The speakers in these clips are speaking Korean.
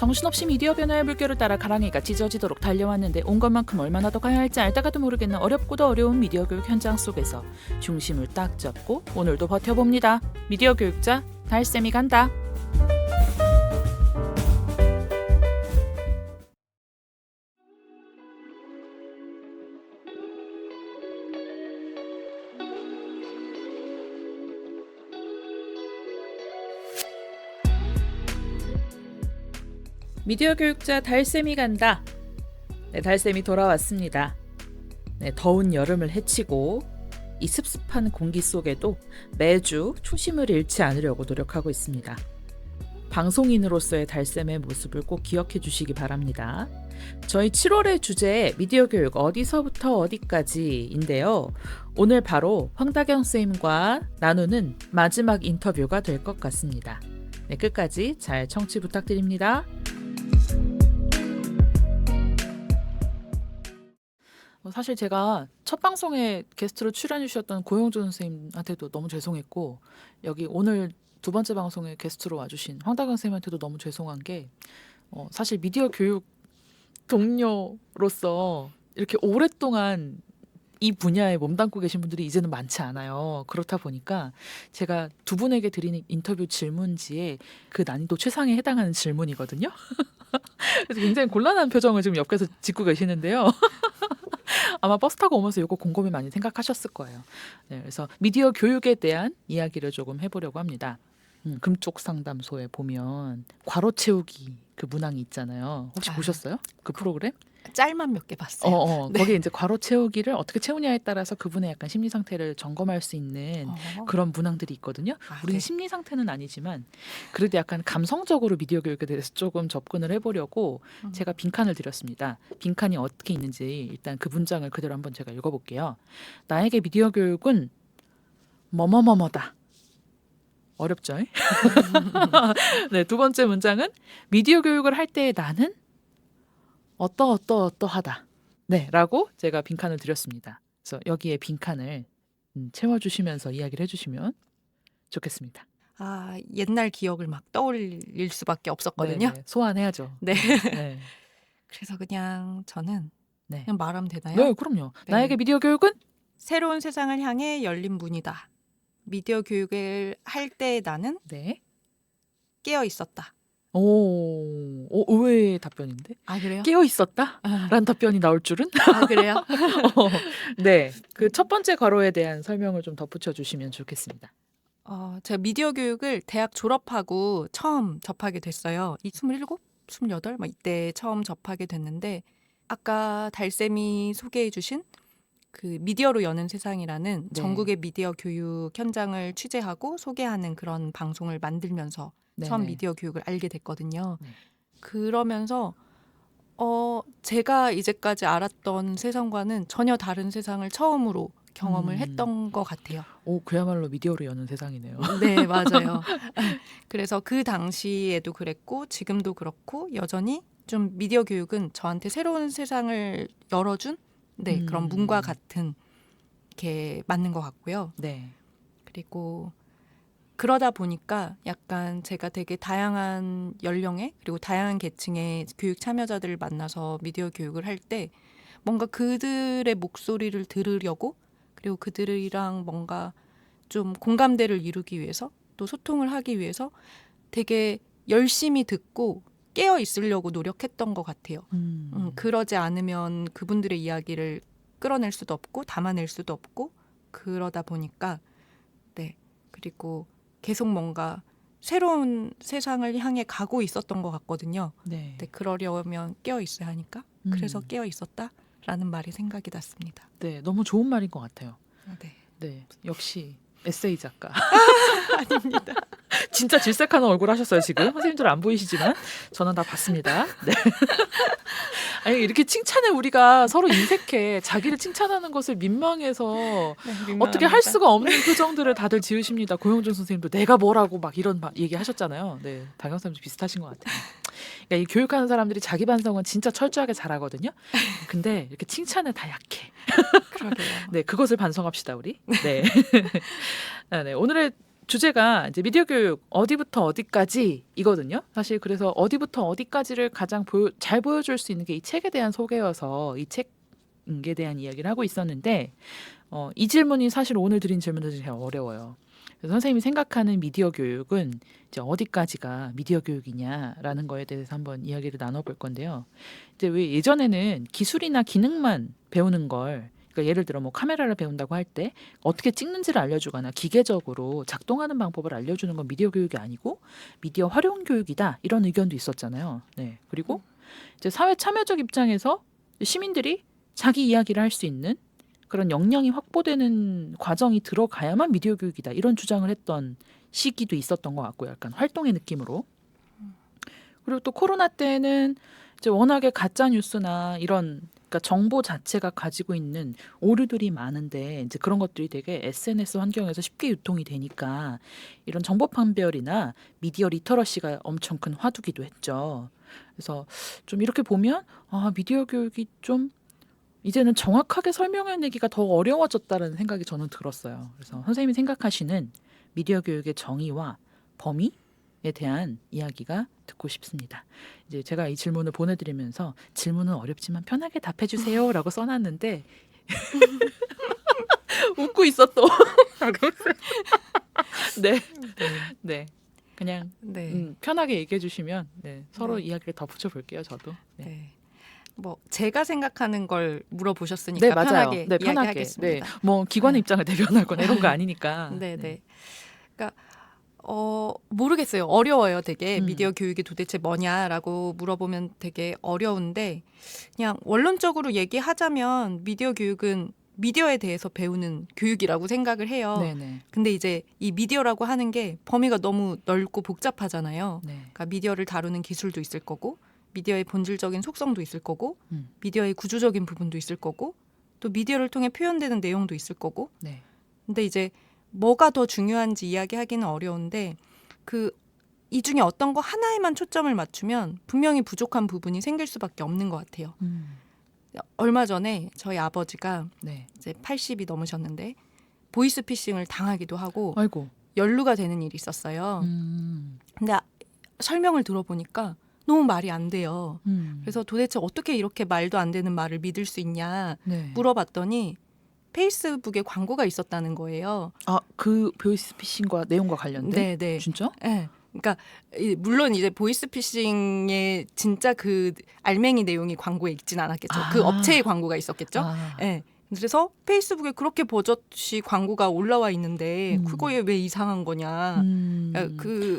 정신없이 미디어 변화의 물결을 따라 가랑이가 찢어지도록 달려왔는데 온 것만큼 얼마나 더 가야 할지 알다가도 모르겠는 어렵고도 어려운 미디어 교육 현장 속에서 중심을 딱 잡고 오늘도 버텨봅니다. 미디어 교육자 달쌤이 간다. 미디어 교육자 달쌤이 간다. 네, 달쌤이 돌아왔습니다. 네, 더운 여름을 헤치고 이 습습한 공기 속에도 매주 초심을 잃지 않으려고 노력하고 있습니다. 방송인으로서의 달쌤의 모습을 꼭 기억해 주시기 바랍니다. 저희 7월의 주제 미디어 교육 어디서부터 어디까지인데요. 오늘 바로 황다경 선생님과 나누는 마지막 인터뷰가 될 것 같습니다. 네, 끝까지 잘 청취 부탁드립니다. 사실 제가 첫 방송에 게스트로 출연해 주셨던 고영준 선생님한테도 너무 죄송했고, 여기 오늘 두 번째 방송에 게스트로 와주신 황다경 선생님한테도 너무 죄송한 게, 사실 미디어 교육 동료로서 이렇게 오랫동안 이 분야에 몸담고 계신 분들이 이제는 많지 않아요. 그렇다 보니까 제가 두 분에게 드리는 인터뷰 질문지에 그 난이도 최상에 해당하는 질문이거든요. 그래서 굉장히 곤란한 표정을 지금 옆에서 짓고 계시는데요. 아마 버스 타고 오면서 이거 곰곰이 많이 생각하셨을 거예요. 네, 그래서 미디어 교육에 대한 이야기를 조금 해보려고 합니다. 금쪽 상담소에 보면 괄호 채우기 그 문항이 있잖아요. 혹시 보셨어요? 그 프로그램? 짤만 몇 개 봤어요. 네. 거기에 이제 괄호 채우기를 어떻게 채우냐에 따라서 그분의 약간 심리 상태를 점검할 수 있는 그런 문항들이 있거든요. 우리는 네. 심리 상태는 아니지만 그래도 약간 감성적으로 미디어 교육에 대해서 조금 접근을 해보려고 제가 빈칸을 드렸습니다. 빈칸이 어떻게 있는지 일단 그 문장을 그대로 한번 제가 읽어볼게요. 나에게 미디어 교육은 뭐뭐뭐뭐다. 어렵죠? 네, 두 번째 문장은 미디어 교육을 할 때 나는 어떠하다. 네, 라고 제가 빈칸을 드렸습니다. 그래서 여기에 빈칸을 채워주시면서 이야기를 해주시면 좋겠습니다. 옛날 기억을 막 떠올릴 수밖에 없었거든요. 네네, 소환해야죠. 네. 네. 그래서 그냥 저는 네. 그냥 말하면 되나요? 네, 그럼요. 네. 나에게 미디어 교육은 새로운 세상을 향해 열린 문이다. 미디어 교육을 할 때 나는 네. 깨어 있었다. 의외의 답변인데 그래요? 깨어 있었다? 라는 답변이 나올 줄은? 그래요? 네, 그 첫 번째 괄호에 대한 설명을 좀 덧붙여 주시면 좋겠습니다. 제가 미디어 교육을 대학 졸업하고 처음 접하게 됐어요. 27, 28? 막 이때 처음 접하게 됐는데 아까 달쌤이 소개해 주신 그 미디어로 여는 세상이라는 네. 전국의 미디어 교육 현장을 취재하고 소개하는 그런 방송을 만들면서 처음 네네. 미디어 교육을 알게 됐거든요. 네. 그러면서 제가 이제까지 알았던 세상과는 전혀 다른 세상을 처음으로 경험을 했던 것 같아요. 그야말로 미디어로 여는 세상이네요. 네, 맞아요. 그래서 그 당시에도 그랬고 지금도 그렇고 여전히 좀 미디어 교육은 저한테 새로운 세상을 열어준 그런 문과 같은 게 맞는 것 같고요. 네. 그리고 그러다 보니까 약간 제가 되게 다양한 연령의 그리고 다양한 계층의 교육 참여자들을 만나서 미디어 교육을 할 때 뭔가 그들의 목소리를 들으려고 그리고 그들이랑 뭔가 좀 공감대를 이루기 위해서 또 소통을 하기 위해서 되게 열심히 듣고 깨어 있으려고 노력했던 것 같아요. 그러지 않으면 그분들의 이야기를 끌어낼 수도 없고 담아낼 수도 없고 그러다 보니까 그리고 계속 뭔가 새로운 세상을 향해 가고 있었던 것 같거든요. 네. 그러려면 깨어 있어야 하니까 그래서 깨어 있었다라는 말이 생각이 났습니다. 네, 너무 좋은 말인 것 같아요. 네. 네, 역시 에세이 작가. 아닙니다. 진짜 질색하는 얼굴 하셨어요 지금. 선생님들 안 보이시지만 저는 다 봤습니다. 네. 아니 이렇게 칭찬에 우리가 서로 인색해 자기를 칭찬하는 것을 민망해서 어떻게 할 수가 없는 표정들을 다들 지으십니다. 고영준 선생님도 내가 뭐라고 막 이런 얘기 하셨잖아요. 네, 다경 선생님도 비슷하신 것 같아요. 그러니까 이 교육하는 사람들이 자기 반성은 진짜 철저하게 잘하거든요. 근데 이렇게 칭찬에 다 약해. 그러게요. 네, 그것을 반성합시다 우리. 네. 네, 오늘의 주제가 이제 미디어 교육 어디부터 어디까지이거든요. 사실 그래서 어디부터 어디까지를 가장 잘 보여줄 수 있는 게 이 책에 대한 소개여서 이 책에 대한 이야기를 하고 있었는데 이 질문이 사실 오늘 드린 질문도 되게 어려워요. 그래서 선생님이 생각하는 미디어 교육은 이제 어디까지가 미디어 교육이냐라는 거에 대해서 한번 이야기를 나눠볼 건데요. 이제 왜 예전에는 기술이나 기능만 배우는 걸 그러니까 예를 들어 뭐 카메라를 배운다고 할 때 어떻게 찍는지를 알려주거나 기계적으로 작동하는 방법을 알려주는 건 미디어 교육이 아니고 미디어 활용 교육이다 이런 의견도 있었잖아요. 네. 그리고 이제 사회 참여적 입장에서 시민들이 자기 이야기를 할 수 있는 그런 역량이 확보되는 과정이 들어가야만 미디어 교육이다 이런 주장을 했던 시기도 있었던 것 같고요. 약간 활동의 느낌으로. 그리고 또 코로나 때는 이제 워낙에 가짜 뉴스나 이런 그러니까 정보 자체가 가지고 있는 오류들이 많은데 이제 그런 것들이 되게 SNS 환경에서 쉽게 유통이 되니까 이런 정보 판별이나 미디어 리터러시가 엄청 큰 화두기도 했죠. 그래서 좀 이렇게 보면 미디어 교육이 좀 이제는 정확하게 설명해내기가 더 어려워졌다는 생각이 저는 들었어요. 그래서 선생님이 생각하시는 미디어 교육의 정의와 범위에 대한 이야기가 듣고 싶습니다. 이제 제가 이 질문을 보내드리면서 질문은 어렵지만 편하게 답해주세요라고 써놨는데 웃고 있어 또. 네, 네, 그냥 네. 편하게 얘기해주시면 서로 네. 이야기를 더 붙여볼게요. 저도. 네. 뭐 제가 생각하는 걸 물어보셨으니까 네, 맞아요. 편하게 네, 편하게. 이야기하겠습니다. 네, 뭐 기관의 네. 입장을 대변하거나 이런 거 아니니까. 네, 네. 그러니까 모르겠어요. 어려워요, 되게. 음. 미디어 교육이 도대체 뭐냐라고 물어보면 되게 어려운데 그냥 원론적으로 얘기하자면 미디어 교육은 미디어에 대해서 배우는 교육이라고 생각을 해요. 네네. 근데 이제 이 미디어라고 하는 게 범위가 너무 넓고 복잡하잖아요. 네. 그러니까 미디어를 다루는 기술도 있을 거고 미디어의 본질적인 속성도 있을 거고 음. 미디어의 구조적인 부분도 있을 거고 또 미디어를 통해 표현되는 내용도 있을 거고 네. 근데 이제 뭐가 더 중요한지 이야기하기는 어려운데 이 중에 어떤 거 하나에만 초점을 맞추면 분명히 부족한 부분이 생길 수밖에 없는 것 같아요. 얼마 전에 저희 아버지가 네. 이제 80이 넘으셨는데 보이스피싱을 당하기도 하고 아이고. 연루가 되는 일이 있었어요. 근데 설명을 들어보니까 너무 말이 안 돼요. 그래서 도대체 어떻게 이렇게 말도 안 되는 말을 믿을 수 있냐 네. 물어봤더니 페이스북에 광고가 있었다는 거예요. 그 보이스피싱과 내용과 관련된? 네. 진짜? 네. 그러니까 물론 이제 보이스피싱의 진짜 그 알맹이 내용이 광고에 있진 않았겠죠. 그 업체의 광고가 있었겠죠. 네. 그래서 페이스북에 그렇게 버젓이 광고가 올라와 있는데 그거에 왜 이상한 거냐.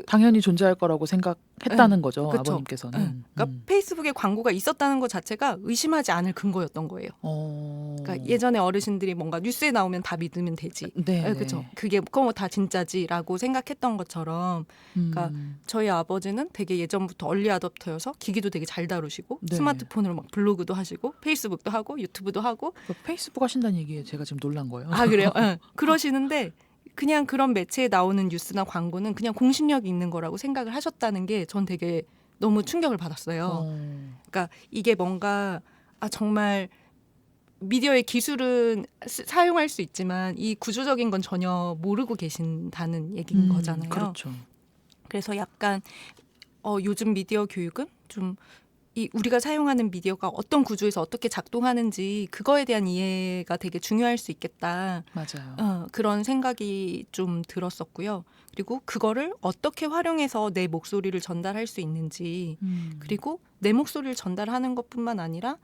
당연히 존재할 거라고 생각했다는 거죠. 그쵸. 아버님께서는. 그러니까 페이스북에 광고가 있었다는 것 자체가 의심하지 않을 근거였던 거예요. 그러니까 예전에 어르신들이 뭔가 뉴스에 나오면 다 믿으면 되지. 네. 그렇죠. 그게 그거 다 진짜지라고 생각했던 것처럼 그러니까 저희 아버지는 되게 예전부터 얼리 어댑터여서 기기도 되게 잘 다루시고 네. 스마트폰으로 막 블로그도 하시고 페이스북도 하고 유튜브도 하고 페이스북 하신다는 얘기에 제가 지금 놀란 거예요. 그래요? 네. 그러시는데 그냥 그런 매체에 나오는 뉴스나 광고는 그냥 공신력이 있는 거라고 생각을 하셨다는 게 전 되게 너무 충격을 받았어요. 그러니까 이게 뭔가 정말 미디어의 기술은 사용할 수 있지만 이 구조적인 건 전혀 모르고 계신다는 얘기인 거잖아요. 그렇죠. 그래서 약간 요즘 미디어 교육은 좀 우리가 사용하는 미디어가 어떤 구조에서 어떻게 작동하는지 그거에 대한 이해가 되게 중요할 수 있겠다. 맞아요. 그런 생각이 좀 들었었고요. 그리고 그거를 어떻게 활용해서 내 목소리를 전달할 수 있는지 그리고 내 목소리를 전달하는 것뿐만 아니라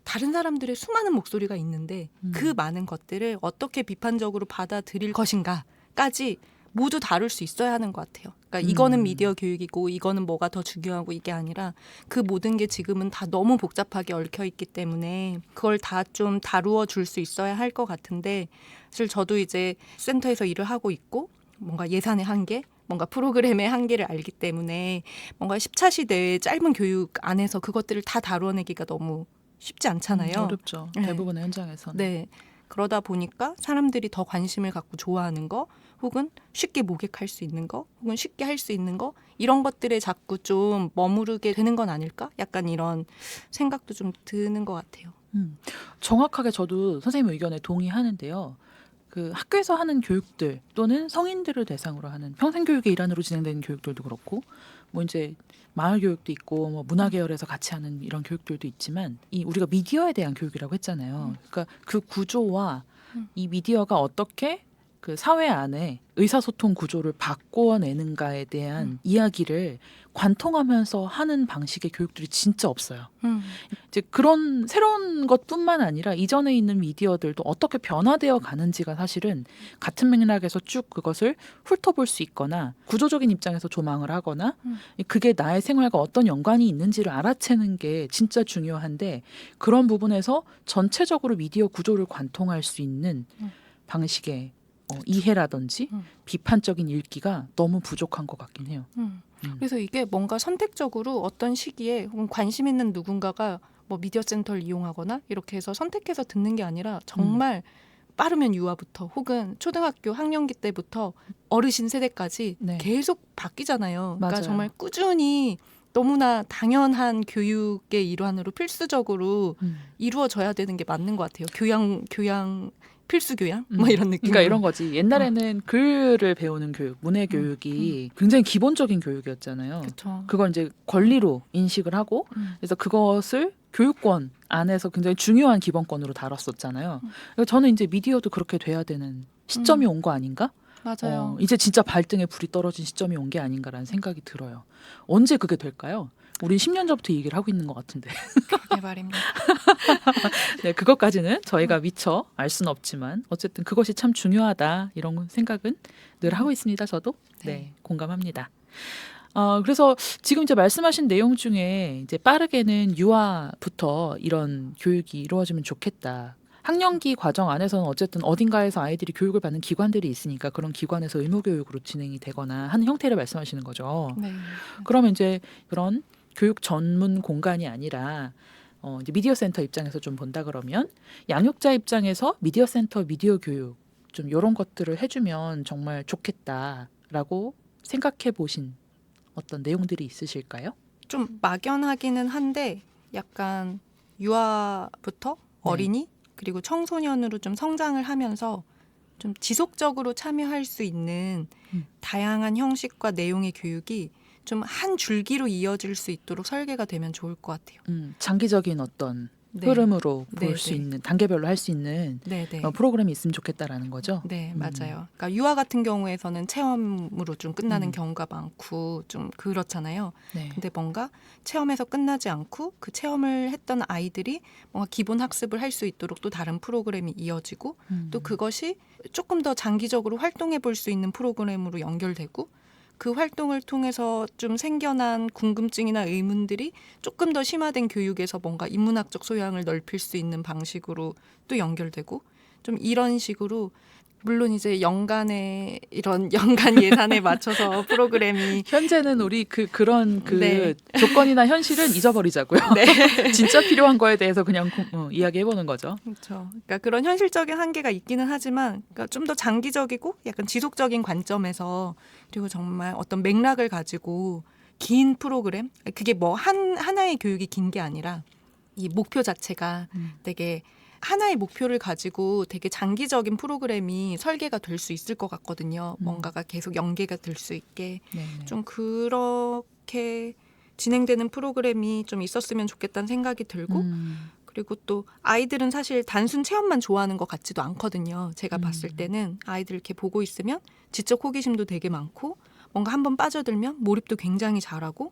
다른 사람들의 수많은 목소리가 있는데 그 많은 것들을 어떻게 비판적으로 받아들일 것인가까지 모두 다룰 수 있어야 하는 것 같아요. 그러니까 이거는 미디어 교육이고 이거는 뭐가 더 중요하고 이게 아니라 그 모든 게 지금은 다 너무 복잡하게 얽혀 있기 때문에 그걸 다 좀 다루어 줄 수 있어야 할 것 같은데 사실 저도 이제 센터에서 일을 하고 있고 뭔가 예산의 한계 뭔가 프로그램의 한계를 알기 때문에 뭔가 10차 시대의 짧은 교육 안에서 그것들을 다 다루어내기가 너무 쉽지 않잖아요. 어렵죠. 네. 대부분의 현장에서는. 네. 그러다 보니까 사람들이 더 관심을 갖고 좋아하는 거 혹은 쉽게 모객할 수 있는 거 혹은 쉽게 할 수 있는 거 이런 것들에 자꾸 좀 머무르게 되는 건 아닐까? 약간 이런 생각도 좀 드는 것 같아요. 정확하게 저도 선생님 의견에 동의하는데요. 그 학교에서 하는 교육들 또는 성인들을 대상으로 하는 평생교육의 일환으로 진행되는 교육들도 그렇고 뭐 이제 마을 교육도 있고 뭐 문화 계열에서 같이 하는 이런 교육들도 있지만 이 우리가 미디어에 대한 교육이라고 했잖아요. 그러니까 그 구조와 이 미디어가 어떻게 그 사회 안에 의사소통 구조를 바꿔내는가에 대한 이야기를 관통하면서 하는 방식의 교육들이 진짜 없어요. 이제 그런 새로운 것뿐만 아니라 이전에 있는 미디어들도 어떻게 변화되어 가는지가 사실은 같은 맥락에서 쭉 그것을 훑어볼 수 있거나 구조적인 입장에서 조망을 하거나 그게 나의 생활과 어떤 연관이 있는지를 알아채는 게 진짜 중요한데 그런 부분에서 전체적으로 미디어 구조를 관통할 수 있는 방식의 이해라든지 비판적인 읽기가 너무 부족한 것 같긴 해요. 그래서 이게 뭔가 선택적으로 어떤 시기에 혹은 관심 있는 누군가가 뭐 미디어 센터를 이용하거나 이렇게 해서 선택해서 듣는 게 아니라 정말 빠르면 유아부터 혹은 초등학교 학년기 때부터 어르신 세대까지 네. 계속 바뀌잖아요. 그러니까 맞아요. 정말 꾸준히 너무나 당연한 교육의 일환으로 필수적으로 이루어져야 되는 게 맞는 것 같아요. 교양 필수 교양 뭐 이런 느낌. 그러니까 이런 거지. 옛날에는 글을 배우는 교육, 문해 교육이 굉장히 기본적인 교육이었잖아요. 그렇죠. 그걸 이제 권리로 인식을 하고 그래서 그것을 교육권 안에서 굉장히 중요한 기본권으로 다뤘었잖아요. 그래서 저는 이제 미디어도 그렇게 돼야 되는 시점이 온 거 아닌가? 맞아요. 이제 진짜 발등에 불이 떨어진 시점이 온 게 아닌가라는 생각이 들어요. 언제 그게 될까요? 우리 10년 전부터 얘기를 하고 있는 것 같은데. 그게 말입니다. 네, 그것까지는 저희가 미처 알 수는 없지만 어쨌든 그것이 참 중요하다 이런 생각은 늘 하고 있습니다. 저도 네, 공감합니다. 그래서 지금 이제 말씀하신 내용 중에 이제 빠르게는 유아부터 이런 교육이 이루어지면 좋겠다. 학령기 과정 안에서는 어쨌든 어딘가에서 아이들이 교육을 받는 기관들이 있으니까 그런 기관에서 의무교육으로 진행이 되거나 하는 형태를 말씀하시는 거죠. 네. 그러면 이제 그런 교육 전문 공간이 아니라 이제 미디어 센터 입장에서 좀 본다 그러면 양육자 입장에서 미디어 센터 미디어 교육 좀 이런 것들을 해주면 정말 좋겠다라고 생각해 보신 어떤 내용들이 있으실까요? 좀 막연하기는 한데 약간 유아부터 어린이 그리고 청소년으로 좀 성장을 하면서 좀 지속적으로 참여할 수 있는 다양한 형식과 내용의 교육이 좀 한 줄기로 이어질 수 있도록 설계가 되면 좋을 것 같아요. 장기적인 어떤 네. 흐름으로 볼 네, 수 네. 있는 단계별로 할 수 있는 네, 네. 프로그램이 있으면 좋겠다라는 거죠. 네, 맞아요. 그러니까 유아 같은 경우에서는 체험으로 좀 끝나는 경우가 많고 좀 그렇잖아요. 네. 근데 뭔가 체험에서 끝나지 않고 그 체험을 했던 아이들이 뭔가 기본 학습을 할 수 있도록 또 다른 프로그램이 이어지고 또 그것이 조금 더 장기적으로 활동해 볼 수 있는 프로그램으로 연결되고 그 활동을 통해서 좀 생겨난 궁금증이나 의문들이 조금 더 심화된 교육에서 뭔가 인문학적 소양을 넓힐 수 있는 방식으로 또 연결되고 좀 이런 식으로 물론 이제 연간의 이런 연간 예산에 맞춰서 프로그램이 현재는 우리 그런 네. 조건이나 현실은 잊어버리자고요. 네. 진짜 필요한 거에 대해서 그냥 이야기해보는 거죠. 그렇죠. 그러니까 그런 현실적인 한계가 있기는 하지만 그러니까 좀 더 장기적이고 약간 지속적인 관점에서 그리고 정말 어떤 맥락을 가지고 긴 프로그램 그게 뭐 하나의 교육이 긴 게 아니라 이 목표 자체가 되게 하나의 목표를 가지고 되게 장기적인 프로그램이 설계가 될 수 있을 것 같거든요. 뭔가가 계속 연계가 될 수 있게 네네. 좀 그렇게 진행되는 프로그램이 좀 있었으면 좋겠다는 생각이 들고 그리고 또 아이들은 사실 단순 체험만 좋아하는 것 같지도 않거든요. 제가 봤을 때는 아이들 이렇게 보고 있으면 지적 호기심도 되게 많고 뭔가 한번 빠져들면 몰입도 굉장히 잘하고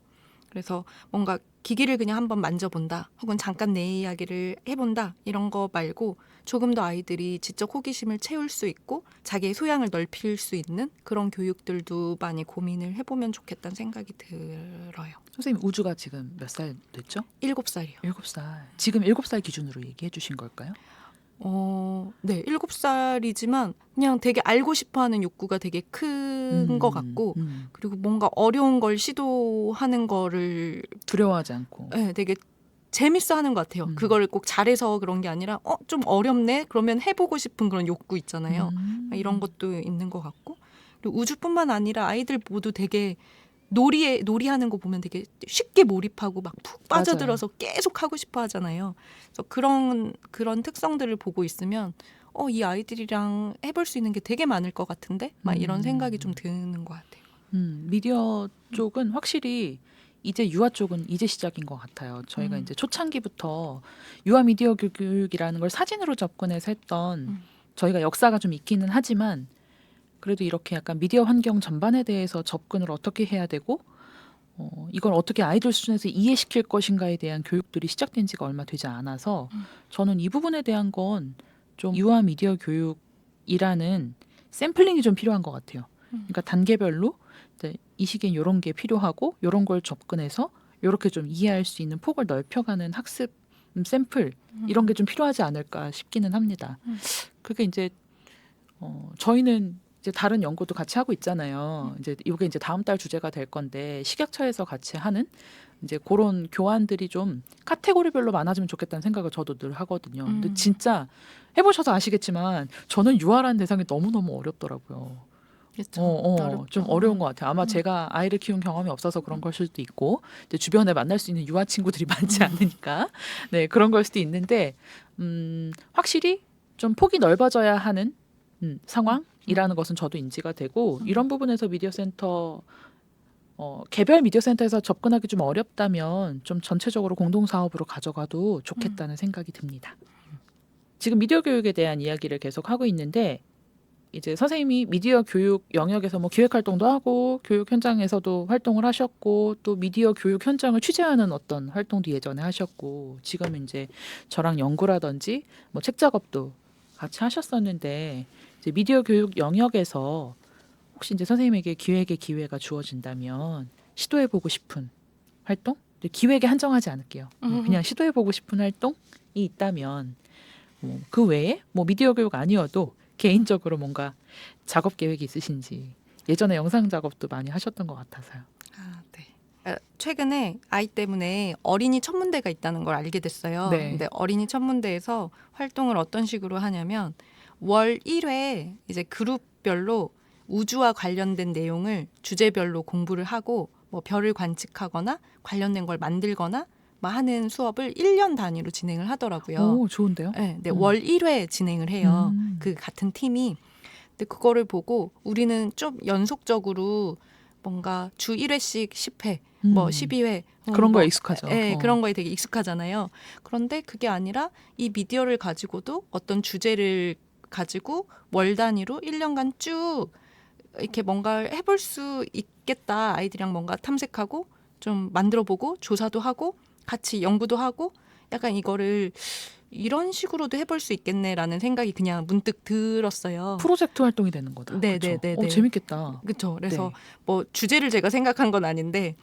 그래서 뭔가 기기를 그냥 한번 만져본다 혹은 잠깐 내 이야기를 해본다 이런 거 말고 조금 더 아이들이 지적 호기심을 채울 수 있고 자기의 소양을 넓힐 수 있는 그런 교육들도 많이 고민을 해보면 좋겠다는 생각이 들어요. 선생님 우주가 지금 몇 살 됐죠? 7살이요. 7살. 지금 7살 기준으로 얘기해 주신 걸까요? 네, 7살이지만 그냥 되게 알고 싶어하는 욕구가 되게 큰 것 같고 그리고 뭔가 어려운 걸 시도하는 거를 두려워하지 않고. 네, 되게 재밌어하는 것 같아요. 그걸 꼭 잘해서 그런 게 아니라 좀 어렵네? 그러면 해보고 싶은 그런 욕구 있잖아요. 이런 것도 있는 것 같고 그리고 우주뿐만 아니라 아이들 모두 되게 놀이하는 거 보면 되게 쉽게 몰입하고 막 푹 빠져들어서 계속 하고 싶어 하잖아요. 그래서 그런 특성들을 보고 있으면 이 아이들이랑 해볼 수 있는 게 되게 많을 것 같은데 막 이런 생각이 좀 드는 것 같아요. 미디어 쪽은 확실히 이제 유아 쪽은 이제 시작인 것 같아요. 저희가 이제 초창기부터 유아 미디어 교육이라는 걸 사진으로 접근해서 했던 저희가 역사가 좀 있기는 하지만 그래도 이렇게 약간 미디어 환경 전반에 대해서 접근을 어떻게 해야 되고 이걸 어떻게 아이들 수준에서 이해시킬 것인가에 대한 교육들이 시작된 지가 얼마 되지 않아서 저는 이 부분에 대한 건 좀 유아 미디어 교육이라는 샘플링이 좀 필요한 것 같아요. 그러니까 단계별로 이제 이 시기엔 이런 게 필요하고 이런 걸 접근해서 이렇게 좀 이해할 수 있는 폭을 넓혀가는 학습 샘플 이런 게 좀 필요하지 않을까 싶기는 합니다. 그게 이제 저희는 이제 다른 연구도 같이 하고 있잖아요. 이제 이게 이제 다음 달 주제가 될 건데 식약처에서 같이 하는 이제 그런 교환들이 좀 카테고리별로 많아지면 좋겠다는 생각을 저도 늘 하거든요. 근데 진짜 해보셔서 아시겠지만 저는 유아라는 대상이 너무너무 어렵더라고요. 그렇죠. 좀 어려운 것 같아요. 아마 제가 아이를 키운 경험이 없어서 그런 걸 수도 있고, 이제 주변에 만날 수 있는 유아 친구들이 많지 않으니까, 네, 그런 걸 수도 있는데, 확실히 좀 폭이 넓어져야 하는 상황이라는 것은 저도 인지가 되고, 이런 부분에서 미디어 센터, 개별 미디어 센터에서 접근하기 좀 어렵다면, 좀 전체적으로 공동사업으로 가져가도 좋겠다는 생각이 듭니다. 지금 미디어 교육에 대한 이야기를 계속 하고 있는데, 이제 선생님이 미디어 교육 영역에서 뭐 기획 활동도 하고 교육 현장에서도 활동을 하셨고 또 미디어 교육 현장을 취재하는 어떤 활동도 예전에 하셨고 지금 이제 저랑 연구라든지 뭐 책 작업도 같이 하셨었는데 이제 미디어 교육 영역에서 혹시 이제 선생님에게 기획의 기회가 주어진다면 시도해보고 싶은 활동? 기획에 한정하지 않을게요. 그냥 시도해보고 싶은 활동이 있다면 그 외에 뭐 미디어 교육 아니어도 개인적으로 뭔가 작업 계획이 있으신지 예전에 영상 작업도 많이 하셨던 것 같아서요. 네. 최근에 아이 때문에 어린이 천문대가 있다는 걸 알게 됐어요. 네. 근데 어린이 천문대에서 활동을 어떤 식으로 하냐면 월 1회 이제 그룹별로 우주와 관련된 내용을 주제별로 공부를 하고 뭐 별을 관측하거나 관련된 걸 만들거나 막 하는 수업을 1년 단위로 진행을 하더라고요. 오, 좋은데요? 네, 월 1회 진행을 해요. 그 같은 팀이. 근데 그거를 보고 우리는 좀 연속적으로 뭔가 주 1회씩 10회, 뭐 12회 그런 거에 익숙하죠. 네, 그런 거에 되게 익숙하잖아요. 그런데 그게 아니라 이 미디어를 가지고도 어떤 주제를 가지고 월 단위로 1년간 쭉 이렇게 뭔가 해볼 수 있겠다. 아이들이랑 뭔가 탐색하고 좀 만들어보고 조사도 하고 같이 연구도 하고 약간 이거를 이런 식으로도 해볼 수 있겠네라는 생각이 그냥 문득 들었어요. 프로젝트 활동이 되는 거다. 네네네. 재밌겠다. 그렇죠. 그래서 네. 뭐 주제를 제가 생각한 건 아닌데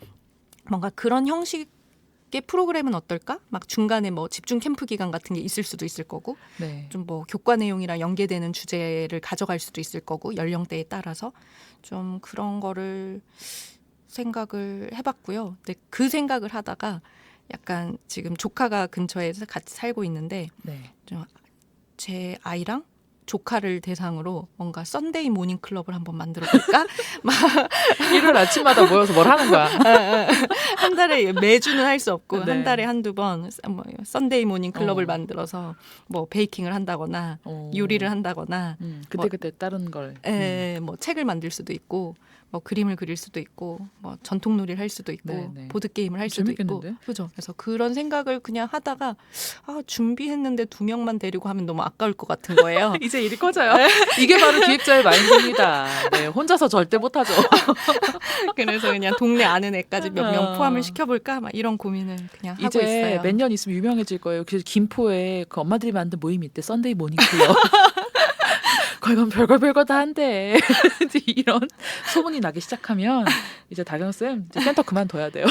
뭔가 그런 형식의 프로그램은 어떨까? 막 중간에 뭐 집중 캠프 기간 같은 게 있을 수도 있을 거고, 네. 좀 뭐 교과 내용이랑 연계되는 주제를 가져갈 수도 있을 거고 연령대에 따라서 좀 그런 거를 생각을 해봤고요. 근데 그 생각을 하다가 약간 지금 조카가 근처에 같이 살고 있는데 네. 제 아이랑 조카를 대상으로 뭔가 썬데이 모닝 클럽을 한번 만들어 볼까? 막 일요일 아침마다 모여서 뭘 하는 거야. 한 달에 매주는 할 수 없고 네. 한 달에 한두 번 뭐 썬데이 모닝 클럽을 어. 만들어서 뭐 베이킹을 한다거나 요리를 한다거나 그때 다른 걸. 뭐 책을 만들 수도 있고 뭐 그림을 그릴 수도 있고 뭐 전통놀이를 할 수도 있고 네. 보드 게임을 할 수도 재밌겠는데? 있고 그죠. 그래서 그런 생각을 그냥 하다가 준비했는데 2명만 데리고 하면 너무 아까울 것 같은 거예요. 이제 일이 커져요. 이게 바로 기획자의 마인드입니다. 네, 혼자서 절대 못하죠. 그래서 그냥 동네 아는 애까지 몇 명 포함을 시켜볼까 막 이런 고민을 그냥 하고 이제 있어요. 몇 년 있으면 유명해질 거예요. 그래서 김포에 그 엄마들이 만든 모임이 있대. 썬데이 모닝 클럽. 거기 가면 별거 다 한대. 이제 이런 소문이 나기 시작하면 이제 다경쌤 이제 센터 그만둬야 돼요.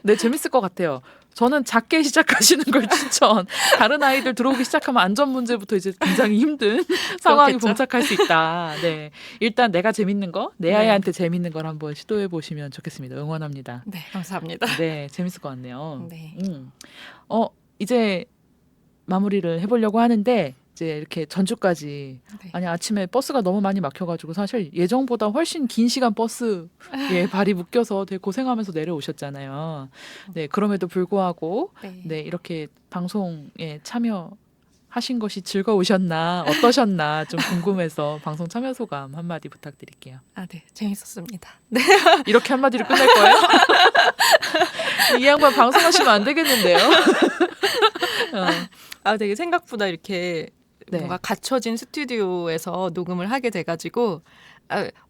네, 재밌을 것 같아요. 저는 작게 시작하시는 걸 추천. 다른 아이들 들어오기 시작하면 안전 문제부터 이제 굉장히 힘든 상황이 그렇겠죠? 봉착할 수 있다. 네, 일단 내가 재밌는 거, 내 네. 아이한테 재밌는 걸 한번 시도해 보시면 좋겠습니다. 응원합니다. 네, 감사합니다. 네, 재밌을 것 같네요. 네. 이제 마무리를 해보려고 하는데 이제 이렇게 전주까지 네. 아니 아침에 버스가 너무 많이 막혀가지고 사실 예정보다 훨씬 긴 시간 버스에 발이 묶여서 되게 고생하면서 내려오셨잖아요. 네, 그럼에도 불구하고 네, 이렇게 방송에 참여해 하신 것이 즐거우셨나 어떠셨나 좀 궁금해서 방송 참여 소감 한마디 부탁드릴게요. 아, 네. 재밌었습니다. 이렇게 한마디로 끝낼 거예요? 이 양반 방송하시면 안 되겠는데요. 아, 되게 생각보다 이렇게 네. 뭔가 갖춰진 스튜디오에서 녹음을 하게 돼가지고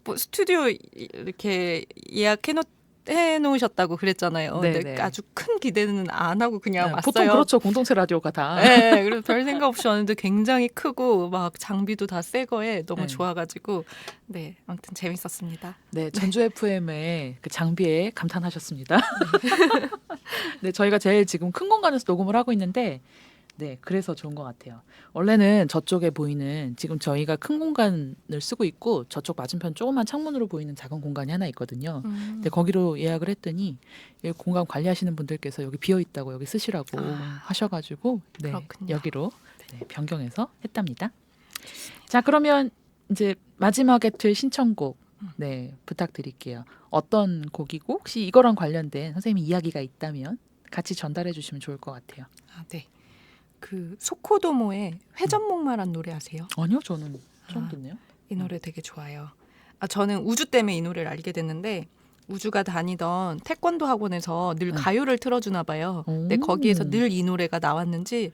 뭐 스튜디오 이렇게 해놓으셨다고 그랬잖아요. 네, 근데 네. 아주 큰 기대는 안 하고 그냥 왔어요. 보통 그렇죠. 공동체 라디오가 다. 네, 그래서 별 생각 없이 왔는데 굉장히 크고 막 장비도 다 새 거에 너무 네. 좋아가지고 네, 아무튼 재밌었습니다. 네, 전주 FM의 그 장비에 감탄하셨습니다. 네, 저희가 제일 지금 큰 공간에서 녹음을 하고 있는데, 네, 그래서 좋은 것 같아요. 원래는 저쪽에 보이는 지금 저희가 큰 공간을 쓰고 있고 저쪽 맞은편 조그만 창문으로 보이는 작은 공간이 하나 있거든요. 근데 거기로 예약을 했더니 이 공간 관리하시는 분들께서 여기 비어 있다고 여기 쓰시라고 하셔가지고 네, 그렇군요. 여기로 네, 변경해서 했답니다. 자, 그러면 이제 마지막에 틀 신청곡 네, 부탁드릴게요. 어떤 곡이고 혹시 이거랑 관련된 선생님 이야기가 있다면 같이 전달해 주시면 좋을 것 같아요. 아, 네. 그 소코도모의 회전목마란 노래 아세요? 아니요, 저는 처음 아. 듣네요. 이 노래 되게 좋아요. 아, 저는 우주 때문에 이 노래를 알게 됐는데 우주가 다니던 태권도 학원에서 늘 가요를 틀어주나 봐요. 근데 거기에서 늘 이 노래가 나왔는지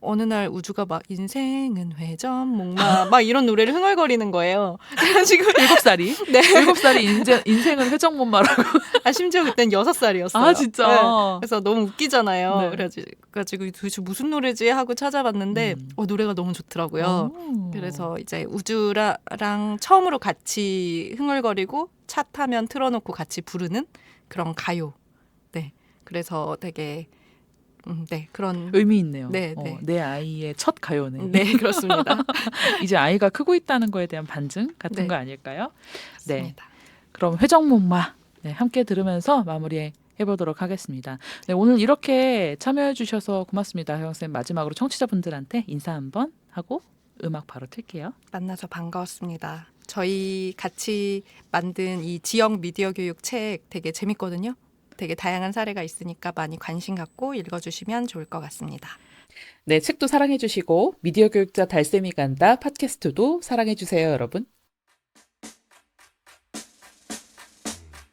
어느 날 우주가 막 인생은 회전목마 막 이런 노래를 흥얼거리는 거예요. 그래가지고 7살이? 네. 7살이 인생은 회전 못 말하고. 아, 심지어 그땐 6살이었어요. 아, 진짜? 그래서 너무 웃기잖아요. 네. 그래가지고 도대체 무슨 노래지 하고 찾아봤는데 노래가 너무 좋더라고요. 그래서 이제 우주랑 처음으로 같이 흥얼거리고 차 타면 틀어놓고 같이 부르는 그런 가요. 네, 그래서 되게 네, 그런 의미 있네요. 네, 네. 내 아이의 첫 가요네. 네, 그렇습니다. 이제 아이가 크고 있다는 거에 대한 반증 같은 네. 거 아닐까요? 네. 맞습니다. 그럼 회전목마 네, 함께 들으면서 마무리해 보도록 하겠습니다. 네, 오늘 이렇게 참여해 주셔서 고맙습니다. 혜영쌤, 마지막으로 청취자분들한테 인사 한번 하고 음악 바로 틀게요. 만나서 반가웠습니다. 저희 같이 만든 이 지역 미디어 교육 책 되게 재밌거든요. 되게 다양한 사례가 있으니까 많이 관심 갖고 읽어주시면 좋을 것 같습니다. 네, 책도 사랑해 주시고 미디어 교육자 달쌤이 간다 팟캐스트도 사랑해 주세요, 여러분.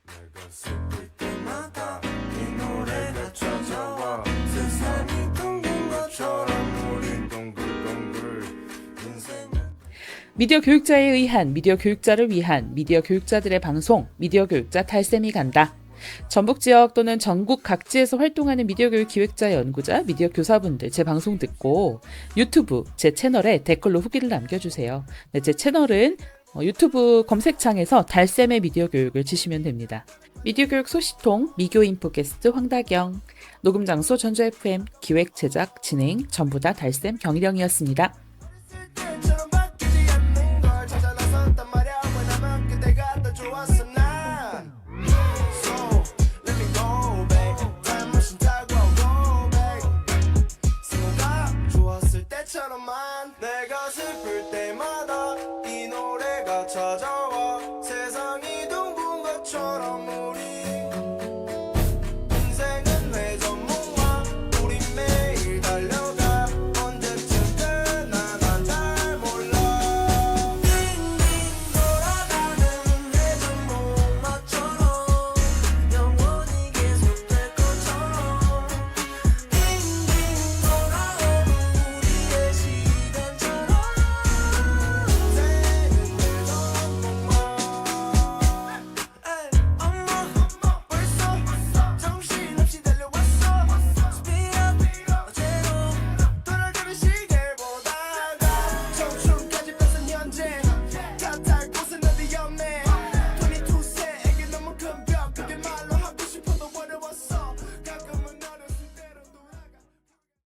내가 슬플 때마다 이 노래가 찾아와 세상이 둥근 것처럼 우린 동글동글 인생은 미디어 교육자에 의한 미디어 교육자를 위한 미디어 교육자들의 방송 미디어 교육자 달쌤이 간다. 전북 지역 또는 전국 각지에서 활동하는 미디어 교육 기획자, 연구자, 미디어 교사분들 제 방송 듣고 유튜브 제 채널에 댓글로 후기를 남겨주세요. 네, 제 채널은 유튜브 검색창에서 달쌤의 미디어 교육을 치시면 됩니다. 미디어 교육 소식통 미교인포 게스트 황다경, 녹음 장소 전주 FM, 기획 제작 진행 전부 다 달쌤 경희령이었습니다. 그때처럼 바뀌지 않는 걸 찾아 나섰단 말야 왜냐면 그때가 더 좋았어 난 So let me go back time machine 타고 go back 생각보다 좋았을 때처럼만 내가 슬플 때마다 이 노래가 찾아